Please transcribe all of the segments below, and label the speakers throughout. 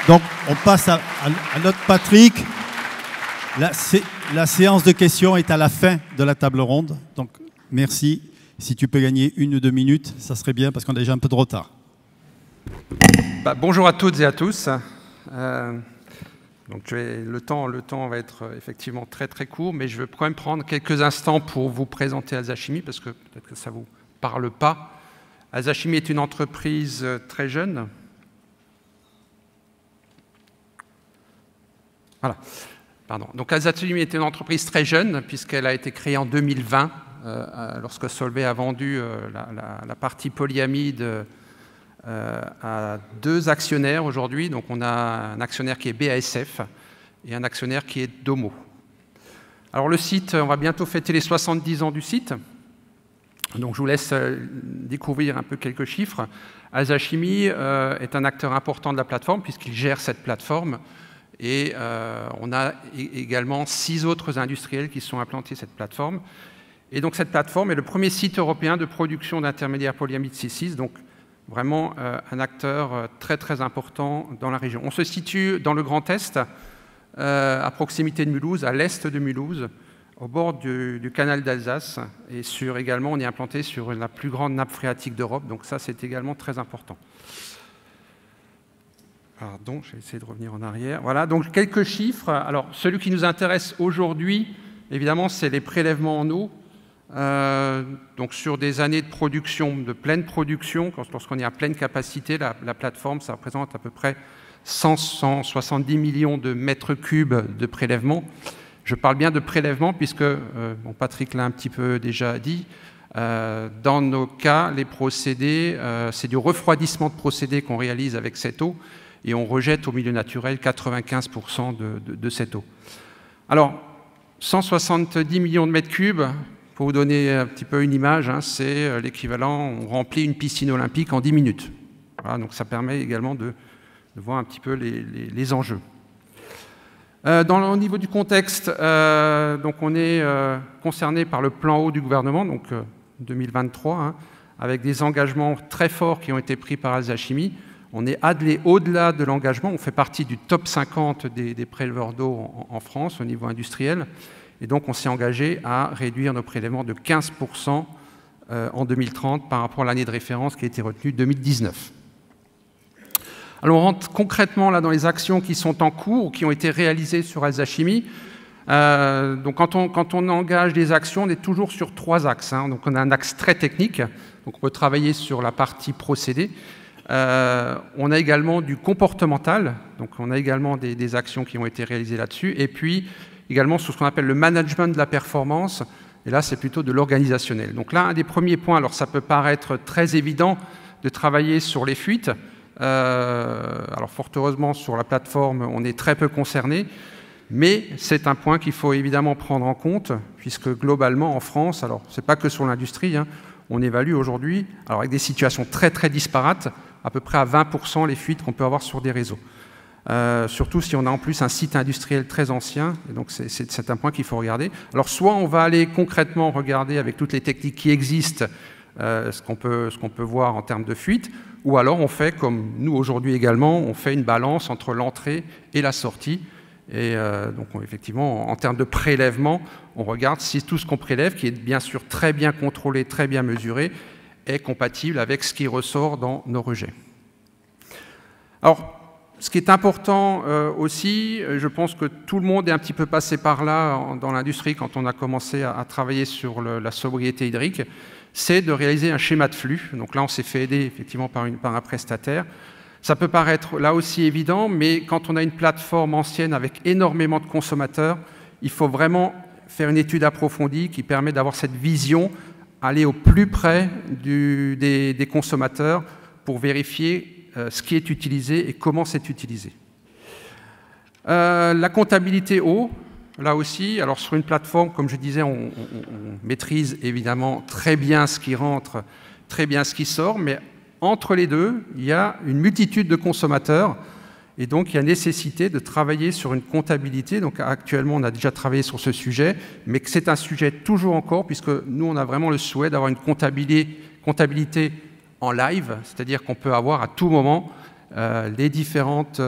Speaker 1: Donc, on passe à notre Patrick. La séance de questions est à la fin de la table ronde. Donc, merci. Si tu peux gagner 1 ou 2 minutes, ça serait bien parce qu'on a déjà un peu de retard.
Speaker 2: Bonjour à toutes et à tous. Donc, le temps va être effectivement très très court, mais je vais quand même prendre quelques instants pour vous présenter Alza-Chimie parce que peut-être que ça ne vous parle pas. Alza-Chimie est une entreprise très jeune. Voilà. Pardon. Donc Alza-Chimie est une entreprise très jeune puisqu'elle a été créée en 2020 lorsque Solvay a vendu la partie polyamide à 2 actionnaires aujourd'hui. Donc on a un actionnaire qui est BASF et un actionnaire qui est Domo. Alors le site, on va bientôt fêter les 70 ans du site. Donc je vous laisse découvrir un peu quelques chiffres. Alza-Chimie est un acteur important de la plateforme puisqu'il gère cette plateforme. Et on a également 6 autres industriels qui sont implantés cette plateforme. Et donc cette plateforme est le premier site européen de production d'intermédiaires polyamide C6, donc vraiment un acteur très très important dans la région. On se situe dans le Grand Est, à proximité de Mulhouse, à l'est de Mulhouse, au bord du canal d'Alsace. Et également, on est implanté sur la plus grande nappe phréatique d'Europe, donc ça c'est également très important. Pardon, j'ai essayé de revenir en arrière. Voilà, donc quelques chiffres. Alors, celui qui nous intéresse aujourd'hui, évidemment, c'est les prélèvements en eau. Donc, sur des années de production, de pleine production, lorsqu'on est à pleine capacité, la plateforme, ça représente à peu près 170 millions de mètres cubes de prélèvement. Je parle bien de prélèvement puisque, Patrick l'a un petit peu déjà dit, dans nos cas, les procédés, c'est du refroidissement de procédés qu'on réalise avec cette eau. Et on rejette au milieu naturel 95% de cette eau. Alors, 170 millions de mètres cubes, pour vous donner un petit peu une image, hein, c'est l'équivalent, on remplit une piscine olympique en 10 minutes. Voilà, donc ça permet également de voir un petit peu les enjeux. Au niveau du contexte, donc on est concerné par le plan eau du gouvernement, donc 2023, hein, avec des engagements très forts qui ont été pris par Alza-Chimie. On est allé au-delà de l'engagement, on fait partie du top 50 des préleveurs d'eau en France au niveau industriel. Et donc on s'est engagé à réduire nos prélèvements de 15% en 2030 par rapport à l'année de référence qui a été retenue 2019. Alors on rentre concrètement là dans les actions qui sont en cours ou qui ont été réalisées sur Alza-Chimie. Donc quand on engage des actions, on est toujours sur 3 axes. Hein. Donc on a un axe très technique, donc on peut travailler sur la partie procédé. On a également du comportemental, donc on a également des actions qui ont été réalisées là-dessus, et puis également sur ce qu'on appelle le management de la performance, et là c'est plutôt de l'organisationnel. Donc là, un des premiers points, alors ça peut paraître très évident de travailler sur les fuites, alors fort heureusement sur la plateforme on est très peu concerné, mais c'est un point qu'il faut évidemment prendre en compte, puisque globalement en France, alors c'est pas que sur l'industrie, hein, on évalue aujourd'hui, alors avec des situations très très disparates, à peu près à 20% les fuites qu'on peut avoir sur des réseaux. Surtout si on a en plus un site industriel très ancien, et donc c'est un point qu'il faut regarder. Alors soit on va aller concrètement regarder avec toutes les techniques qui existent ce qu'on peut voir en termes de fuite, ou alors on fait comme nous aujourd'hui également, on fait une balance entre l'entrée et la sortie. Et donc effectivement, en termes de prélèvement, on regarde si tout ce qu'on prélève, qui est bien sûr très bien contrôlé, très bien mesuré, est compatible avec ce qui ressort dans nos rejets. Alors, ce qui est important aussi, je pense que tout le monde est un petit peu passé par là dans l'industrie quand on a commencé à travailler sur la sobriété hydrique, c'est de réaliser un schéma de flux. Donc là, on s'est fait aider effectivement par un prestataire. Ça peut paraître là aussi évident, mais quand on a une plateforme ancienne avec énormément de consommateurs, il faut vraiment faire une étude approfondie qui permet d'avoir cette vision, aller au plus près des consommateurs pour vérifier ce qui est utilisé et comment c'est utilisé. La comptabilité eau, là aussi, alors sur une plateforme, comme je disais, on maîtrise évidemment très bien ce qui rentre, très bien ce qui sort, mais entre les deux, il y a une multitude de consommateurs et donc il y a nécessité de travailler sur une comptabilité. Donc actuellement, on a déjà travaillé sur ce sujet, mais que c'est un sujet toujours encore, puisque nous, on a vraiment le souhait d'avoir une comptabilité en live, c'est-à-dire qu'on peut avoir à tout moment les différentes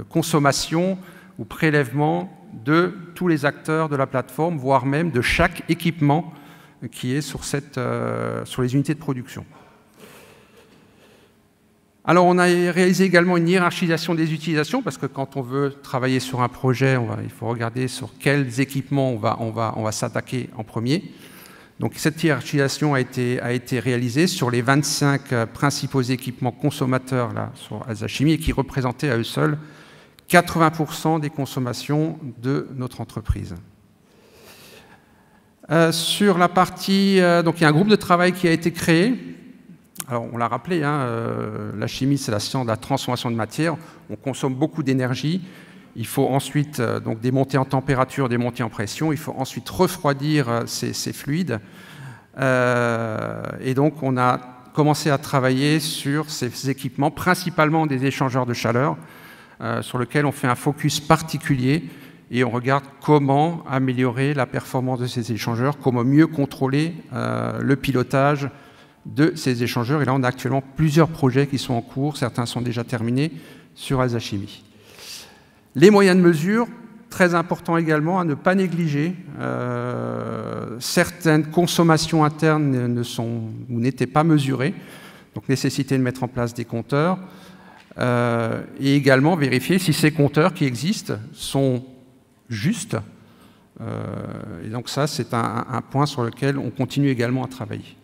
Speaker 2: consommations ou prélèvements de tous les acteurs de la plateforme, voire même de chaque équipement qui est sur les unités de production. Alors, on a réalisé également une hiérarchisation des utilisations, parce que quand on veut travailler sur un projet, il faut regarder sur quels équipements on va s'attaquer en premier. Donc, cette hiérarchisation a été réalisée sur les 25 principaux équipements consommateurs là, sur Alsa-Chimie, et qui représentaient à eux seuls 80% des consommations de notre entreprise. Sur la partie... donc, il y a un groupe de travail qui a été créé. Alors, on l'a rappelé, hein, la chimie, c'est la science de la transformation de matière. On consomme beaucoup d'énergie. Il faut ensuite donc, des montées en température, des montées en pression. Il faut ensuite refroidir ces fluides. Et donc, on a commencé à travailler sur ces équipements, principalement des échangeurs de chaleur, sur lesquels on fait un focus particulier et on regarde comment améliorer la performance de ces échangeurs, comment mieux contrôler le pilotage de ces échangeurs. Et là, on a actuellement plusieurs projets qui sont en cours. Certains sont déjà terminés sur Alsa-Chimie. Les moyens de mesure, très important également à ne pas négliger. Certaines consommations internes n'étaient pas mesurées, donc nécessité de mettre en place des compteurs. Et également vérifier si ces compteurs qui existent sont justes. Et donc ça, c'est un point sur lequel on continue également à travailler.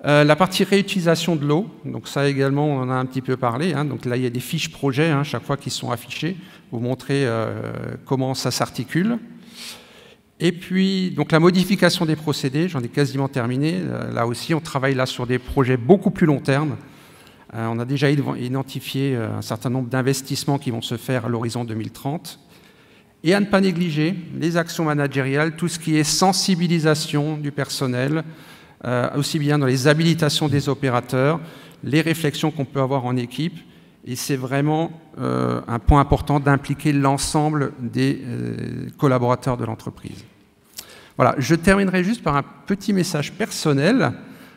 Speaker 2: La partie réutilisation de l'eau, donc ça également, on en a un petit peu parlé. Hein, donc là, il y a des fiches projets, hein, chaque fois qu'ils sont affichés, vous montrez comment ça s'articule. Et puis, donc la modification des procédés, j'en ai quasiment terminé. Là aussi, on travaille là sur des projets beaucoup plus long terme. On a déjà identifié un certain nombre d'investissements qui vont se faire à l'horizon 2030. Et à ne pas négliger les actions managériales, tout ce qui est sensibilisation du personnel, aussi bien dans les habilitations des opérateurs, les réflexions qu'on peut avoir en équipe. Et c'est vraiment un point important d'impliquer l'ensemble des collaborateurs de l'entreprise. Voilà, je terminerai juste par un petit message personnel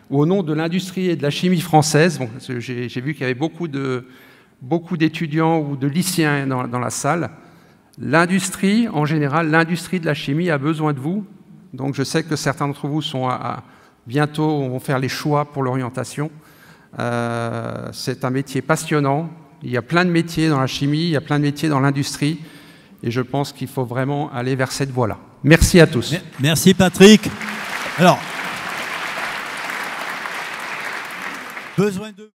Speaker 2: au nom de l'industrie et de la chimie française. Bon, j'ai vu qu'il y avait beaucoup d'étudiants ou de lycéens dans la salle. L'industrie, en général, l'industrie de la chimie a besoin de vous. Donc je sais que certains d'entre vous sont bientôt vont faire les choix pour l'orientation. C'est un métier passionnant. Il y a plein de métiers dans la chimie, il y a plein de métiers dans l'industrie. Et je pense qu'il faut vraiment aller vers cette voie-là. Merci à tous.
Speaker 1: Merci Patrick. Alors, besoin de...